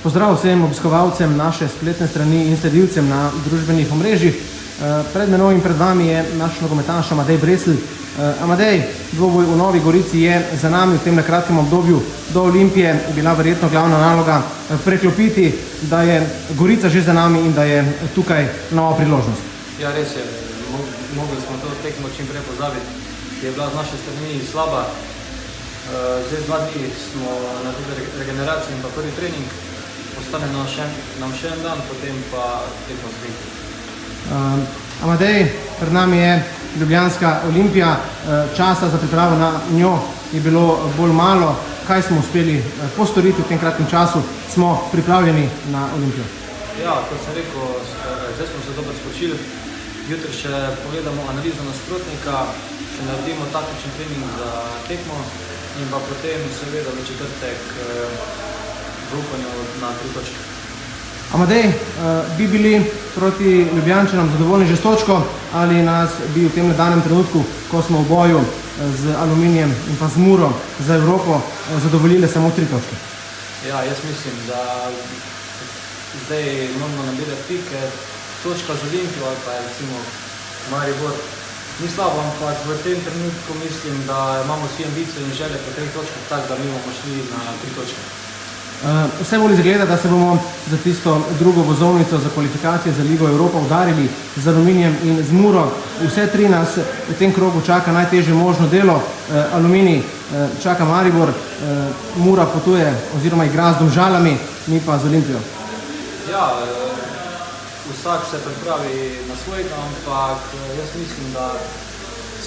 Pozdrav vsem obiskovalcem naše spletne strani in sledilcem na družbenih omrežjih. Pred menoj in pred vami je naš nogometaš Amadej Bresl. Amadej, dvoboj v Novi Gorici je za nami v tem kratkem obdobju do Olimpije bila verjetno glavna naloga preklopiti, da je Gorica že za nami in da je tukaj nova priložnost. Ja, res je. Mogli smo to tekmo čim prej pozabiti, ki je bila z naše strani slaba. Zdaj 2 dni smo naredili regeneracijo in pa prvi trening. Ostane nam še en dan, potem pa tekmo spriti. Amadej, pred nami je Ljubljanska Olimpija. Časa za pripravo na njo je bilo bolj malo. Kaj smo uspeli postoriti v tem kratkem času? Smo pripravljeni na Olimpijo? Ja, kot sem rekel, zdaj smo se dobro spočili. Jutri še pogledamo analizo nasprotnika, še naredimo taktičen trening za tekmo in pa potem seveda v četrtek v upanju na 3 točke. Amadej, bi bili proti Ljubljančanom zadovoljni že s točko ali nas bi v tem danem trenutku, ko smo v boju z Aluminijem in pa z Muro za Evropo, zadovoljile samo 3 točke? Ja, jaz mislim, da zdaj moramo nabirati pike, točka z Olimpijo ali pa recimo Maribor. Ni slabo, ampak v tem trenutku mislim, da imamo vsi ambicije in želje po 3 točkah, tako da mi bomo šli na 3 točke. Vse bolj izgleda, da se bomo za tisto drugo vozovnico za kvalifikacije za Ligo Evropa udarili z Aluminijem in z Muro. Vse 3 nas v tem krogu čaka najtežje možno delo. Aluminij čaka Maribor, Mura potuje oziroma igra z Domžalami, mi pa z Olimpijo. Ja, vsak se pripravi na svojega, ampak jaz mislim, da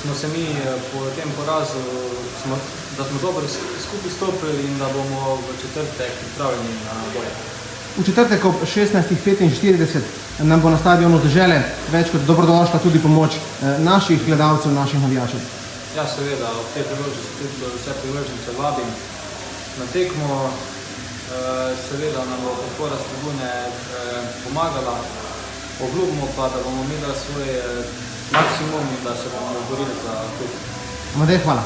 smo se mi po tem porazu, da smo dobro skupaj stopili in da bomo v četrtek pripravljeni na boje. V četrtek ob 16:45 nam bo na stadionu Dežele več kot dobrodošla tudi pomoč naših gledalcev, naših navijačev. Ja, seveda, ob tej priložnosti tudi vse priložnice vabim na tekmo. Seveda nam bo podpora s tribune pomagala. Obljubimo pa, da bomo imeli svoj maksimum in da se bomo borili za klub. Amadej, hvala.